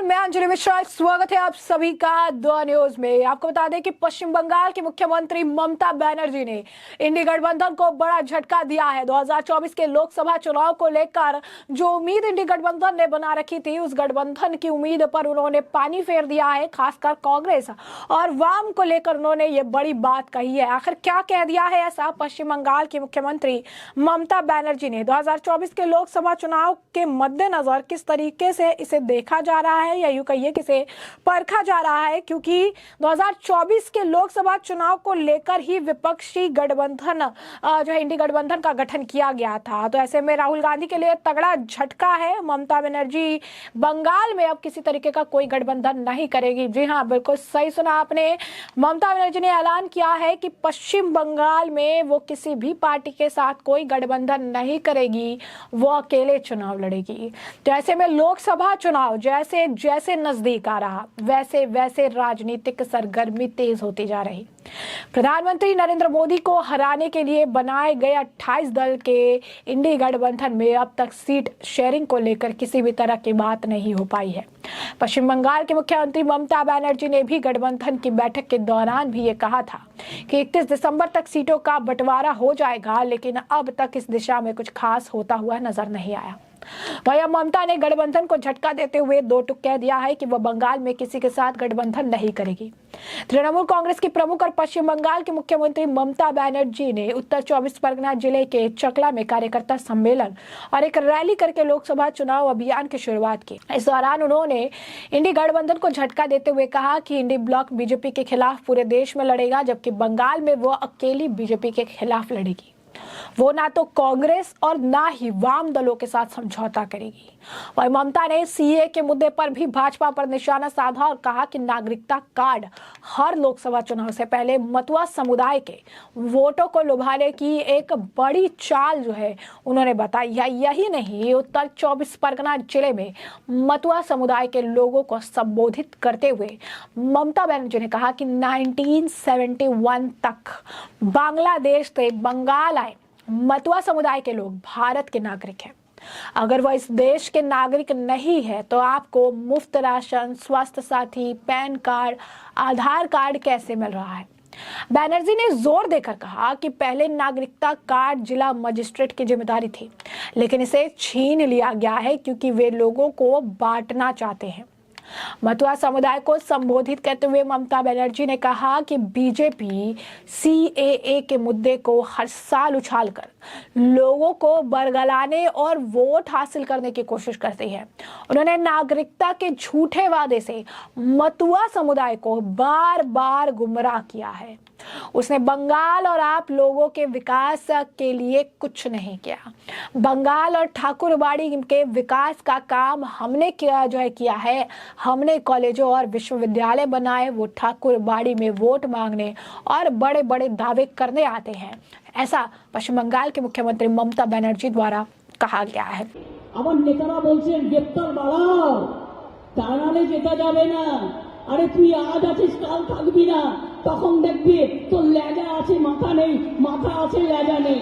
मैं अंजलि मिश्रा, स्वागत है आप सभी का द न्यूज में। आपको बता दें कि पश्चिम बंगाल की मुख्यमंत्री ममता बनर्जी ने इंडी गठबंधन को बड़ा झटका दिया है। 2024 के लोकसभा चुनाव को लेकर जो उम्मीद इंडी गठबंधन ने बना रखी थी, उस गठबंधन की उम्मीद पर उन्होंने पानी फेर दिया है। खासकर कांग्रेस और वाम को लेकर उन्होंने ये बड़ी बात कही है। आखिर क्या कह दिया है ऐसा पश्चिम बंगाल की मुख्यमंत्री ममता बनर्जी ने? 2024 के लोकसभा चुनाव के मद्देनजर किस तरीके से इसे देखा जा रहा है, या यूं कहिए किसे परखा जा रहा है, क्योंकि 2024 के लोकसभा चुनाव को लेकर ही विपक्षी गठबंधन जो है इंडी गठबंधन का गठन किया गया था। तो ऐसे में राहुल गांधी के लिए तगड़ा झटका है। ममता बनर्जी बंगाल में अब किसी तरीके का कोई गठबंधन नहीं करेगी। जी हाँ, बिल्कुल सही सुना आपने। ममता बनर्जी ने ऐलान किया है कि पश्चिम बंगाल में वो किसी भी पार्टी के साथ कोई गठबंधन नहीं करेगी, वो अकेले चुनाव लड़ेगी। तो ऐसे में लोकसभा चुनाव जैसे जैसे नजदीक आ रहा, वैसे वैसे राजनीतिक सरगर्मी तेज होती जा रही। प्रधानमंत्री नरेंद्र मोदी को हराने के लिए बनाए गए 28 दल के इंडी गठबंधन में अब तक सीट शेयरिंग को लेकर किसी भी तरह की बात नहीं हो पाई है। पश्चिम बंगाल के मुख्यमंत्री ममता बनर्जी ने भी गठबंधन की बैठक के दौरान भी ये कहा था कि 31 दिसंबर तक सीटों का बंटवारा हो जाएगा, लेकिन अब तक इस दिशा में कुछ खास होता हुआ नजर नहीं आया। वहीं ममता ने गठबंधन को झटका देते हुए दो टूक कह दिया है कि वह बंगाल में किसी के साथ गठबंधन नहीं करेगी। तृणमूल कांग्रेस की प्रमुख और पश्चिम बंगाल के मुख्यमंत्री ममता बनर्जी ने उत्तर 24 परगना जिले के चकला में कार्यकर्ता सम्मेलन और एक रैली करके लोकसभा चुनाव अभियान की शुरुआत की। इस दौरान उन्होंने इंडी गठबंधन को झटका देते हुए कहा कि इंडी ब्लॉक बीजेपी के खिलाफ पूरे देश में लड़ेगा, जबकि बंगाल में वो अकेली बीजेपी के खिलाफ लड़ेगी। वो ना तो कांग्रेस और ना ही वाम दलों के साथ समझौता करेगी। वहीं ममता ने सीए के मुद्दे पर भी भाजपा पर निशाना साधा और कहा कि नागरिकता कार्ड हर लोकसभा चुनाव से पहले मतुआ समुदाय के वोटों को लुभाने की एक बड़ी चाल जो है उन्होंने बताई है। यही नहीं, उत्तर 24 परगना जिले में मतुआ समुदाय के लोगों को संबोधित करते हुए ममता बनर्जी ने कहा कि 1971 तक बांग्लादेश से बंगाल आए मतुआ समुदाय के लोग भारत के नागरिक हैं। अगर वह इस देश के नागरिक नहीं है तो आपको मुफ्त राशन, स्वास्थ्य साथी, पैन कार्ड, आधार कार्ड कैसे मिल रहा है? बनर्जी ने जोर देकर कहा कि पहले नागरिकता कार्ड जिला मजिस्ट्रेट की जिम्मेदारी थी, लेकिन इसे छीन लिया गया है क्योंकि वे लोगों को बांटना चाहते हैं। मतुआ समुदाय को संबोधित करते हुए ममता बनर्जी ने कहा कि बीजेपी सीएए के मुद्दे को हर साल उछालकर लोगों को बरगलाने और वोट हासिल करने की कोशिश करती है। उन्होंने नागरिकता के झूठे वादे से मतुआ समुदाय को बार बार गुमराह किया है। उसने बंगाल और आप लोगों के विकास के लिए कुछ नहीं किया। बंगाल और ठाकुरबाड़ी के विकास का काम हमने किया है। हमने कॉलेजों और विश्वविद्यालय बनाए। वो ठाकुरबाड़ी में वोट मांगने और बड़े बड़े दावे करने आते हैं, ऐसा पश्चिम बंगाल के मुख्यमंत्री ममता बनर्जी द्वारा कहा गया है। আমার নেতারা বলছেন গ্রেফতার বাড়াও, তা নাহলে জেতা যাবে না। আরে তুই আজ আছিস কাল থাকবি না, তখন দেখবি তোর লেজা আছে মাথা নেই, মাথা আছে লেজা নেই।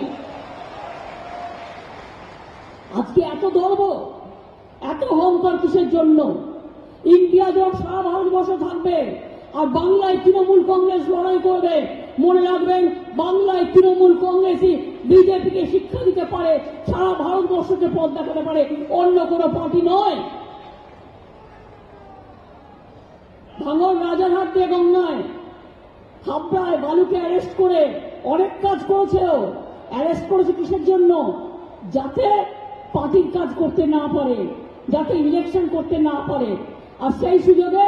আজকে এত গর্ব, এত অহংকার কিসের জন্য? ইন্ডিয়া জোট সারা ভারতবর্ষে থাকবে আর বাংলায় তৃণমূল কংগ্রেস লড়াই করবে। মনে রাখবেন, বাংলায় তৃণমূল কংগ্রেসই বিজেপিকে শিক্ষা দিতে পারে, সারা ভারতবর্ষকে পথ দেখাতে পারে, অন্য কোনো পার্টি নয়। ভাঙর রাজারহাট দিয়ে গঙ্গায় হাবড়ায় বালুকে অ্যারেস্ট করে অনেক কাজ করেছে। অ্যারেস্ট করেছে কিসের জন্য? যাতে পার্টির কাজ করতে না পারে, যাতে ইলেকশন করতে না পারে। আর সেই সুযোগে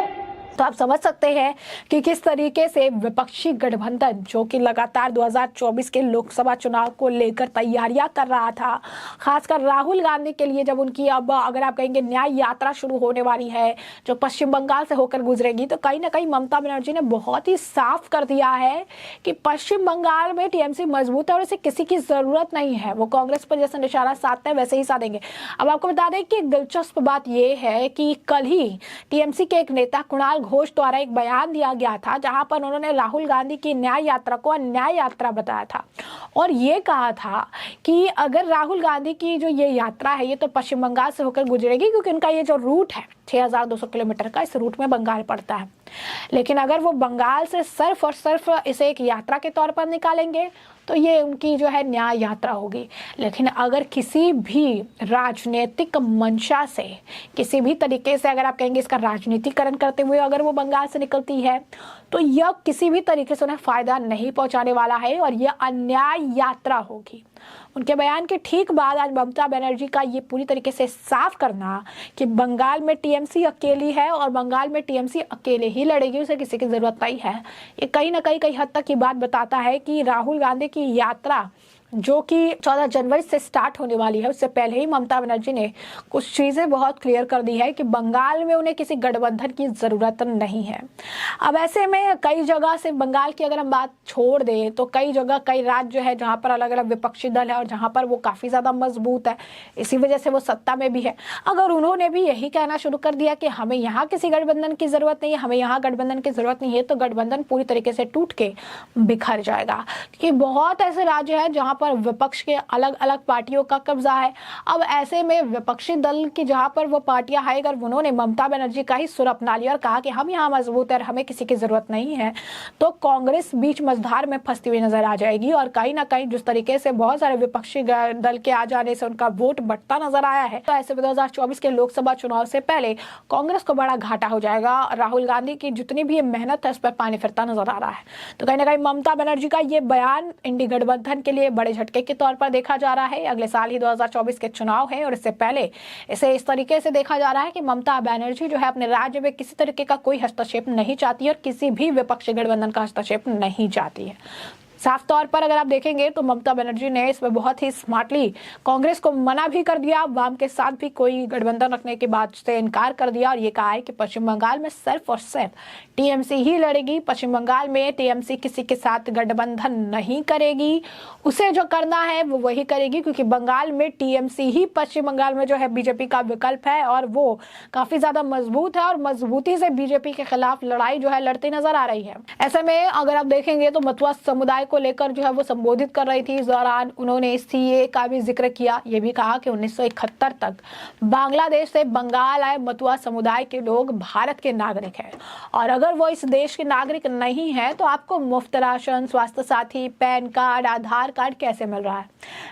तो आप समझ सकते हैं कि किस तरीके से विपक्षी गठबंधन जो कि लगातार 2024 के लोकसभा चुनाव को लेकर तैयारियां कर रहा था, खासकर राहुल गांधी के लिए जब उनकी अब अगर आप कहेंगे न्याय यात्रा शुरू होने वाली है जो पश्चिम बंगाल से होकर गुजरेगी, तो कहीं ना कहीं ममता बनर्जी ने बहुत ही साफ कर दिया है कि पश्चिम बंगाल में टीएमसी मजबूत है और इसे किसी की जरूरत नहीं है। वो कांग्रेस पर जैसे निशाना साधते हैं वैसे ही साधेंगे। अब आपको बता दें कि दिलचस्प बात यह है कि कल ही टीएमसी के एक नेता कुणाल घोष द्वारा एक बयान दिया गया था जहां पर उन्होंने राहुल गांधी की न्याय यात्रा को अन्याय यात्रा बताया था और ये कहा था कि अगर राहुल गांधी की जो ये यात्रा है ये तो पश्चिम बंगाल से होकर गुजरेगी, क्योंकि उनका ये जो रूट है 6200 किलोमीटर का, इस रूट में बंगाल पड़ता है। लेकिन अगर वो बंगाल से सिर्फ और सिर्फ इसे एक यात्रा के तौर पर निकालेंगे तो ये उनकी जो है न्याय यात्रा होगी। लेकिन अगर किसी भी राजनीतिक मंशा से, किसी भी तरीके से अगर आप कहेंगे इसका राजनीतिकरण करते हुए अगर वो बंगाल से निकलती है तो यह किसी भी तरीके से उन्हें फायदा नहीं पहुंचाने वाला है और यह अन्याय यात्रा होगी। उनके बयान के ठीक बाद आज ममता बनर्जी का ये पूरी तरीके से साफ करना कि बंगाल में टीएमसी अकेली है और बंगाल में टीएमसी अकेले ही लड़ेगी, उसे किसी की जरूरत नहीं है, ये कहीं ना कहीं हद तक की बात बताता है कि राहुल गांधी की यात्रा जो कि 14 जनवरी से स्टार्ट होने वाली है, उससे पहले ही ममता बनर्जी ने कुछ चीज़ें बहुत क्लियर कर दी है कि बंगाल में उन्हें किसी गठबंधन की ज़रूरत नहीं है। अब ऐसे में कई जगह से बंगाल की अगर हम बात छोड़ दें तो कई जगह कई राज्य है जहां पर अलग अलग विपक्षी दल है और जहां पर वो काफ़ी ज़्यादा मजबूत है, इसी वजह से वो सत्ता में भी है। अगर उन्होंने भी यही कहना शुरू कर दिया कि हमें यहाँ किसी गठबंधन की ज़रूरत नहीं है, हमें यहाँ गठबंधन की ज़रूरत नहीं है, तो गठबंधन पूरी तरीके से टूट के बिखर जाएगा। क्योंकि बहुत ऐसे राज्य हैं जहाँ पर विपक्ष के अलग अलग पार्टियों का कब्जा है। अब ऐसे में विपक्षी दल की जहां पर वो पार्टियां है, अगर उन्होंने ममता बनर्जी का ही सुर अपना लिया और कहा कि हम यहाँ मजबूत है और हमें किसी की जरूरत नहीं है, तो कांग्रेस बीच मझधार में फंसती हुई नजर आ जाएगी। और कहीं ना कहीं जिस तरीके से बहुत सारे विपक्षी दल के आ जाने से उनका वोट बढ़ता नजर आया है, तो ऐसे में 2024 के लोकसभा चुनाव से पहले कांग्रेस को बड़ा घाटा हो जाएगा। राहुल गांधी की जितनी भी मेहनत है उस पर पानी फिरता नजर आ रहा है। तो कहीं ना कहीं ममता बनर्जी का ये बयान इंडी गठबंधन के लिए बड़े झटके के तौर पर देखा जा रहा है। अगले साल ही 2024 के चुनाव है और इससे पहले इसे इस तरीके से देखा जा रहा है कि ममता बनर्जी जो है अपने राज्य में किसी तरीके का कोई हस्तक्षेप नहीं चाहती है और किसी भी विपक्षी गठबंधन का हस्तक्षेप नहीं चाहती है। साफ तौर पर अगर आप देखेंगे तो ममता बनर्जी ने इसमें बहुत ही स्मार्टली कांग्रेस को मना भी कर दिया, वाम के साथ भी कोई गठबंधन रखने की बात से इनकार कर दिया और ये कहा है कि पश्चिम बंगाल में सिर्फ और सिर्फ टीएमसी ही लड़ेगी। पश्चिम बंगाल में टीएमसी किसी के साथ गठबंधन नहीं करेगी, उसे जो करना है वो वही करेगी, क्योंकि बंगाल में टीएमसी ही पश्चिम बंगाल में जो है बीजेपी का विकल्प है और वो काफी ज्यादा मजबूत है और मजबूती से बीजेपी के खिलाफ लड़ाई जो है लड़ती नजर आ रही है। ऐसे में अगर आप देखेंगे तो मतुआ समुदाय को लेकर जो है वो संबोधित कर रही थी। इस दौरान उन्होंने सीए का भी जिक्र किया, ये भी कहा कि 1971 तक बांग्लादेश से बंगाल आए मतुआ समुदाय के लोग भारत के नागरिक हैं और अगर वो इस देश के नागरिक नहीं है तो आपको मुफ्त राशन, स्वास्थ्य साथी, पैन कार्ड, आधार कार्ड कैसे मिल रहा है।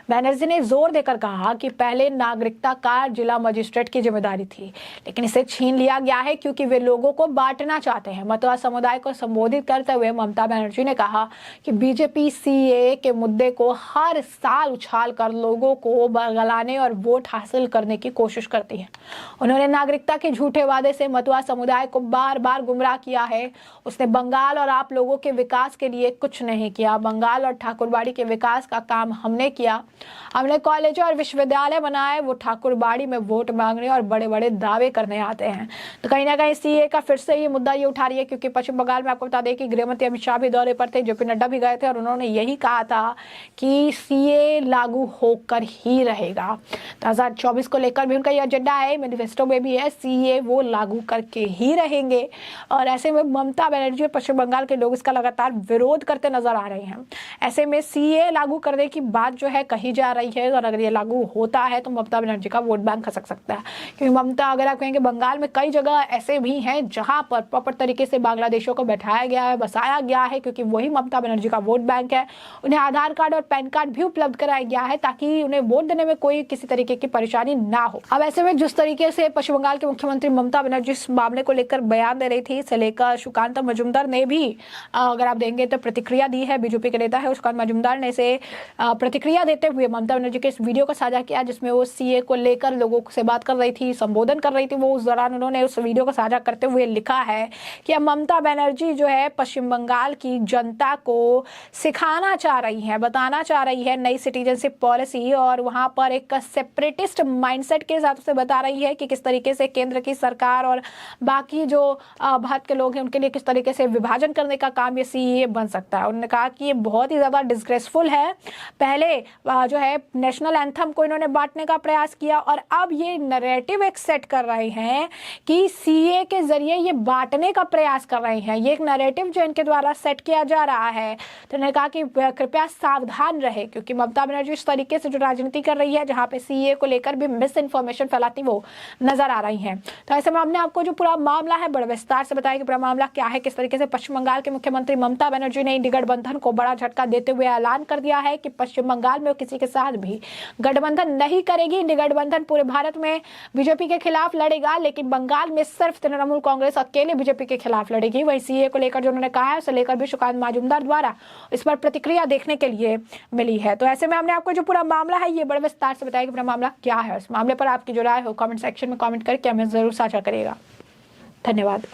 बनर्जी ने जोर देकर कहा कि पहले नागरिकता कार्ड जिला मजिस्ट्रेट की जिम्मेदारी थी, लेकिन इसे छीन लिया गया है क्योंकि वे लोगों को बांटना चाहते हैं। मतुआ समुदाय को संबोधित करते हुए ममता बनर्जी ने कहा कि बीजेपी सीए के मुद्दे को हर साल उछाल कर लोगों को बरगलाने और वोट हासिल करने की कोशिश करती है। उन्होंने नागरिकता के झूठे वादे से मतुआ समुदाय को बार बार गुमराह किया है। उसने बंगाल और आप लोगों के विकास के लिए कुछ नहीं किया। बंगाल और ठाकुरबाड़ी के विकास का काम हमने किया, हमने कॉलेज और विश्वविद्यालय बनाए। वो ठाकुरबाड़ी में वोट मांगने और बड़े बड़े दावे करने आते हैं। तो कहीं ना कहीं सीए का फिर से ये मुद्दा ये उठा रही है, क्योंकि पश्चिम बंगाल में आपको बता दें कि गृहमंत्री अमित शाह भी दौरे पर थे, जेपी नड्डा भी गए थे और उन्होंने यही कहा था कि सीए लागू होकर ही रहेगा। 2024 को लेकर भी उनका ये एजेंडा है, मैनिफेस्टो में भी है, सीए वो लागू करके ही रहेंगे। और ऐसे में ममता बनर्जी और पश्चिम बंगाल के लोग इसका लगातार विरोध करते नजर आ रहे हैं। ऐसे में सीए लागू करने की बात जो है कही जा रही है और अगर ये लागू होता है तो ममता बनर्जी का वोट बैंक खसक सकता है, क्योंकि ममता अगर आप कहेंगे बंगाल में कई जगह ऐसे भी हैं जहां पर प्रॉपर तरीके से बांग्लादेशियों को बैठाया गया है, बसाया गया है, क्योंकि वही ममता बनर्जी का वोट बैंक है। उन्हें आधार कार्ड और पैन कार्ड भी उपलब्ध कराया गया है ताकि उन्हें वोट देने में कोई किसी तरीके की परेशानी ना हो। अब ऐसे में जिस तरीके से पश्चिम बंगाल के मुख्यमंत्री ममता बनर्जी इस मामले को लेकर बयान दे रही थी, इसे लेकर सुकांत मजूमदार ने भी अगर आप देंगे तो प्रतिक्रिया दी है। बीजेपी के नेता है सुकांत मजूमदार ने इसे प्रतिक्रिया देते हुए ममता बनर्जी के इस वीडियो को साझा किया जिसमें वो सीए को लेकर लोगों से बात कर रही थी, संबोधन कर रही थी। वो उस दौरान उन्होंने उस वीडियो को साझा करते हुए लिखा है कि अब ममता बनर्जी जो है पश्चिम बंगाल की जनता को सिखाना चाह रही है, बताना चाह रही है नई सिटीजनशिप पॉलिसी, और वहां पर एक सेपरेटिस्ट माइंडसेट के हिसाब से बता रही है कि किस तरीके से केंद्र की सरकार और बाकी जो भारत के लोग हैं उनके लिए किस तरीके से विभाजन करने का काम ये सीएए बन सकता है। उन्होंने कहा कि ये बहुत ही ज़्यादा डिस्ग्रेसफुल है। पहले जो है नेशनल एंथम को इन्होंने बांटने का प्रयास किया और अब ये नैरेटिव एक सेट कर रहे हैं कि सीएए के जरिए ये बांटने का प्रयास कर रहे हैं। ये एक नैरेटिव जो इनके द्वारा सेट किया जा रहा है। तो उन्होंने कहा कि कृपया सावधान रहे, क्योंकि ममता बनर्जी इस तरीके से जो राजनीति कर रही है जहां पे सीएए को लेकर भी मिस इन्फॉर्मेशन फैलाती वो नजर आ रही हैं। तो ऐसे में हमने आपको जो पूरा मामला है बड़े विस्तार से बताया कि पूरा मामला क्या है, किस तरीके से पश्चिम बंगाल के मुख्यमंत्री ममता बनर्जी ने इंडी गठबंधन को बड़ा झटका देते हुए ऐलान कर दिया है कि पश्चिम बंगाल में किसी के साथ भी गठबंधन नहीं करेगी। इंडी गठबंधन पूरे भारत में बीजेपी के खिलाफ लड़ेगा, लेकिन बंगाल में सिर्फ तृणमूल कांग्रेस अकेले बीजेपी के खिलाफ लड़ेगी। वही सीए को लेकर जो उन्होंने कहा है उसे लेकर भी सुकांत मजूमदार द्वारा इस पर प्रतिक्रिया देखने के लिए मिली है। तो ऐसे में हमने आपको जो पूरा मामला है ये बड़े विस्तार से बताया कि पूरा मामला क्या है। इस मामले पर आपकी जो राय हो कमेंट सेक्शन में कमेंट करके हमें जरूर साझा करिएगा। धन्यवाद।